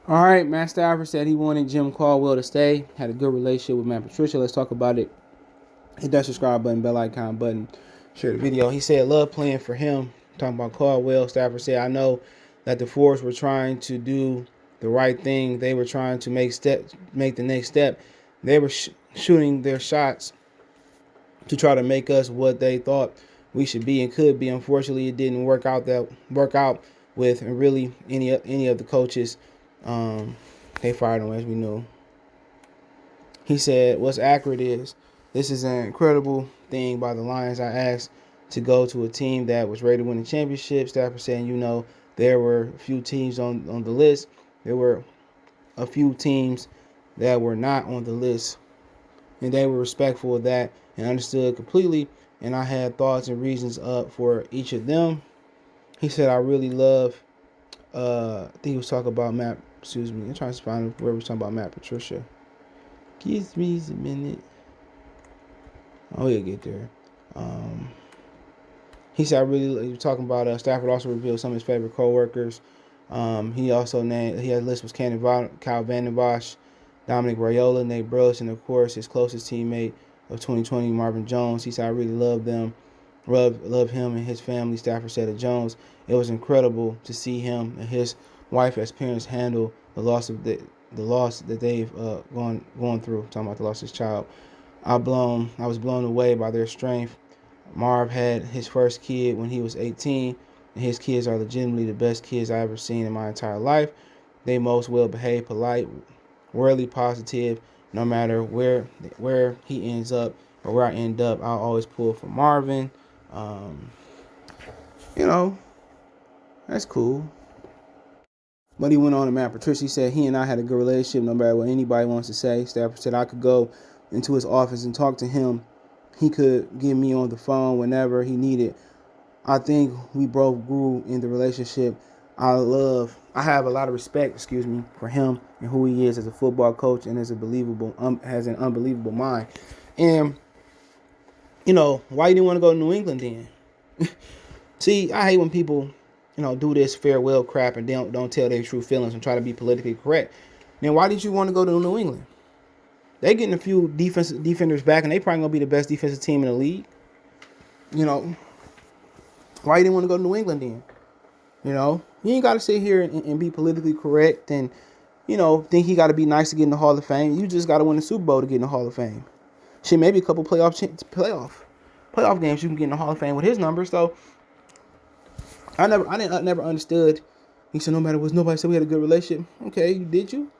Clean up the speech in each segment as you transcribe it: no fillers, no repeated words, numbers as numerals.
All right, Matt Stafford said he wanted Jim Caldwell to stay. Had a good relationship with Matt Patricia. Let's talk about it. Hit that subscribe button, bell icon button, share the video. He said, love playing for him. Talking about Caldwell. Stafford said, I know that the Force were trying to do the right thing. They were trying to make the next step. They were shooting their shots to try to make us what they thought we should be and could be. Unfortunately, it didn't work out with and really any of the coaches. They fired him, as we know. He said, what's accurate is this is an incredible thing by the Lions. I asked to go to a team that was ready to win the championship. Stafford saying, there were a few teams on the list. There were a few teams that were not on the list. And they were respectful of that and understood completely. And I had thoughts and reasons up for each of them. He said, I really love, I think he was talking about Matt, I'm trying to find where he was talking about Matt Patricia. Give me a minute. Oh, he'll get there. He said, he was talking about Stafford also revealed some of his favorite co-workers. He also named, he had a list was Kyle Vanden Bosch, Dominic Raiola, Nate Burles, and of course his closest teammate of 2020, Marvin Jones. He said, I really love them. Love him and his family. Stafford said of Jones, it was incredible to see him and his wife as parents handle the loss that they've gone through. Talking about the loss of his child. I was blown away by their strength. Marv had his first kid when he was 18, and his kids are legitimately the best kids I ever seen in my entire life. They most well behaved, polite, worldly positive. No matter where he ends up or where I end up, I'll always pull for Marvin. Um, that's cool. But he went on to Matt Patricia. He said he and I had a good relationship no matter what anybody wants to say. Stafford said I could go into his office and talk to him. He could get me on the phone whenever he needed. I think we both grew in the relationship. I have a lot of respect, for him and who he is as a football coach and as has an unbelievable mind. And, why you didn't want to go to New England then? See, I hate when people, do this farewell crap and don't tell their true feelings and try to be politically correct. Then why did you want to go to New England? They getting a few defenders back, and they probably gonna be the best defensive team in the league. Why you didn't want to go to New England then? You ain't got to sit here and be politically correct and think he got to be nice to get in the Hall of Fame. You just got to win the Super Bowl to get in the Hall of Fame. Shit, maybe a couple playoff games you can get in the Hall of Fame with his numbers. So I never understood. He said nobody said we had a good relationship. Okay, did you?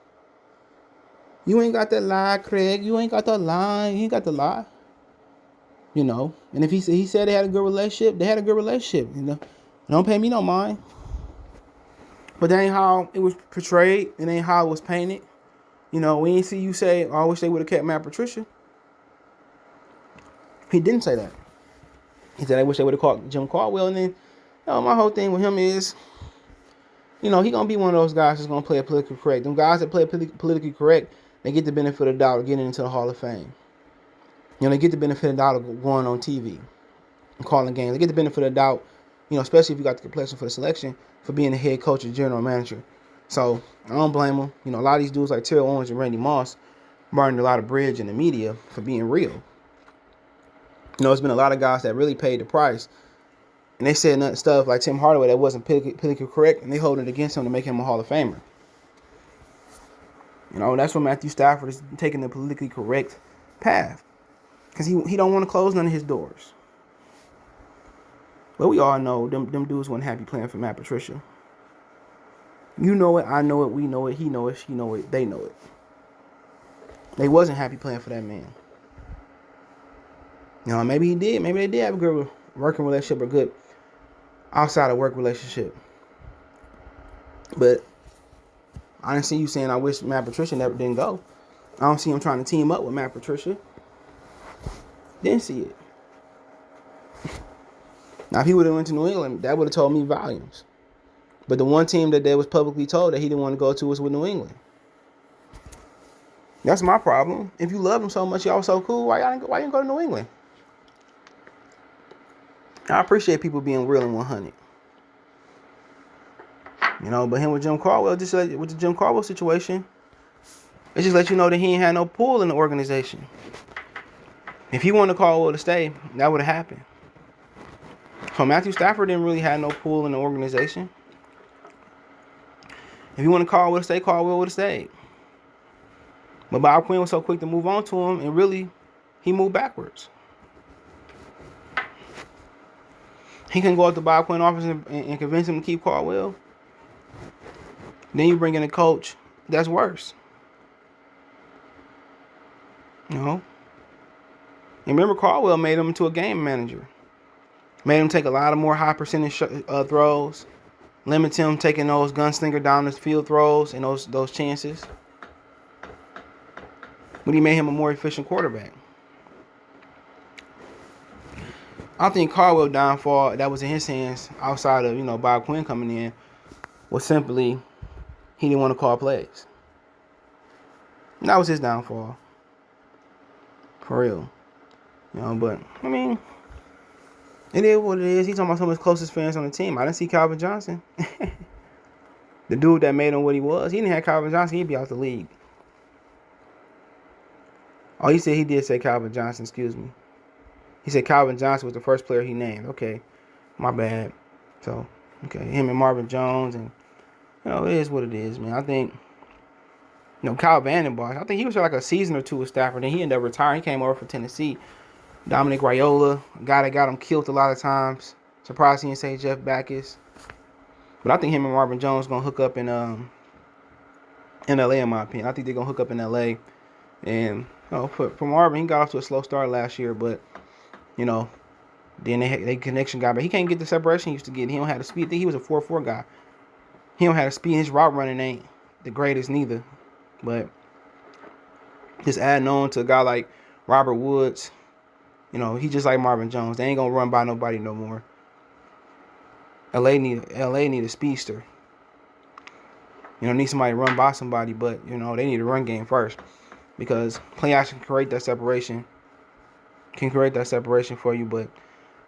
You ain't got that lie, Craig. You ain't got that lie. You ain't got the lie. And if he said they had a good relationship, they had a good relationship. Don't pay me no mind. But that ain't how it was portrayed. It ain't how it was painted. We ain't see you say, I wish they would have kept Matt Patricia. He didn't say that. He said, I wish they would have caught Jim Caldwell. And then, my whole thing with him is, he going to be one of those guys that's going to play it politically correct. Them guys that play politically correct, they get the benefit of the doubt of getting into the Hall of Fame. They get the benefit of the doubt of going on TV and calling games. They get the benefit of the doubt, especially if you got the complexion for the selection, for being the head coach or general manager. So I don't blame them. A lot of these dudes like Terrell Owens and Randy Moss burned a lot of bridge in the media for being real. It's been a lot of guys that really paid the price. And they said stuff like Tim Hardaway that wasn't politically correct, and they hold it against him to make him a Hall of Famer. That's when Matthew Stafford is taking the politically correct path. Because he don't want to close none of his doors. But we all know them dudes weren't happy playing for Matt Patricia. You know it, I know it, we know it, he know it, she know it, they know it. They wasn't happy playing for that man. Maybe he did. Maybe they did have a good working relationship or good outside of work relationship. But I didn't see you saying I wish Matt Patricia never didn't go. I don't see him trying to team up with Matt Patricia. Didn't see it. Now, if he would have went to New England, that would have told me volumes. But the one team that they was publicly told that he didn't want to go to was with New England. That's my problem. If you love him so much, y'all was so cool, why you didn't go to New England? I appreciate people being real and 100. You know, but him with Jim Caldwell, with the Jim Caldwell situation, it just let you know that he ain't had no pull in the organization. If he wanted Caldwell to stay, that would have happened. So Matthew Stafford didn't really have no pull in the organization. If he wanted Caldwell to stay, Caldwell would have stayed. But Bob Quinn was so quick to move on to him, and really, he moved backwards. He couldn't go up to Bob Quinn's office and convince him to keep Caldwell. Then you bring in a coach that's worse. You know? And remember, Caldwell made him into a game manager. Made him take a lot of more high percentage throws. Limit him taking those gunslinger down the field throws and those chances. But he made him a more efficient quarterback. I think Caldwell's downfall that was in his hands outside of, Bob Quinn coming in was simply he didn't want to call plays. And that was his downfall. For real. But, I mean, it is what it is. He's talking about some of his closest fans on the team. I didn't see Calvin Johnson. The dude that made him what he was. He didn't have Calvin Johnson, he'd be out the league. Oh, he said he did say Calvin Johnson, excuse me. He said Calvin Johnson was the first player he named. Okay, my bad. So, okay, him and Marvin Jones, and, it is what it is, man. I think, Kyle Vandenbosch, I think he was like a season or two with Stafford, and he ended up retiring. He came over from Tennessee. Dominic Raiola, a guy that got him killed a lot of times. Surprised he didn't say Jeff Backus. But I think him and Marvin Jones going to hook up in L.A., in my opinion. I think they're going to hook up in L.A., and, for Marvin, he got off to a slow start last year, but, then they connection guy. But he can't get the separation he used to get. He don't have the speed. I think he was a 4.4 guy. He don't have the speed. His route running ain't the greatest neither. But just adding on to a guy like Robert Woods, he just like Marvin Jones. They ain't going to run by nobody no more. LA need a speedster. Need somebody to run by somebody, but, they need a run game first. Because play action can create that separation. For you, but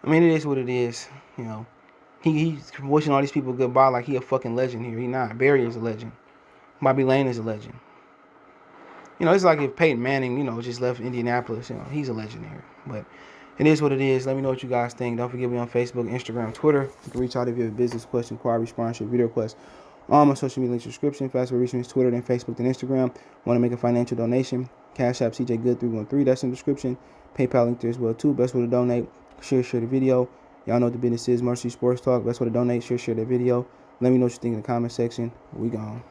I mean, it is what it is. He's wishing all these people goodbye like he a fucking legend here. He not. Barry is a legend. Bobby Lane is a legend. It's like if Peyton Manning, just left Indianapolis. He's a legend here. But it is what it is. Let me know what you guys think. Don't forget me on Facebook, Instagram, Twitter. You can reach out if you have a business question, inquiry, sponsorship, video request. All my social media links description. Faster reach me is Twitter, then Facebook, then Instagram. Want to make a financial donation? Cash App CJ Good 313. That's in the description. PayPal link there as well too. Best way to donate. Share the video. Y'all know what the business is. Mercy Sports Talk. Best way to donate. Share the video. Let me know what you think in the comment section. We gone.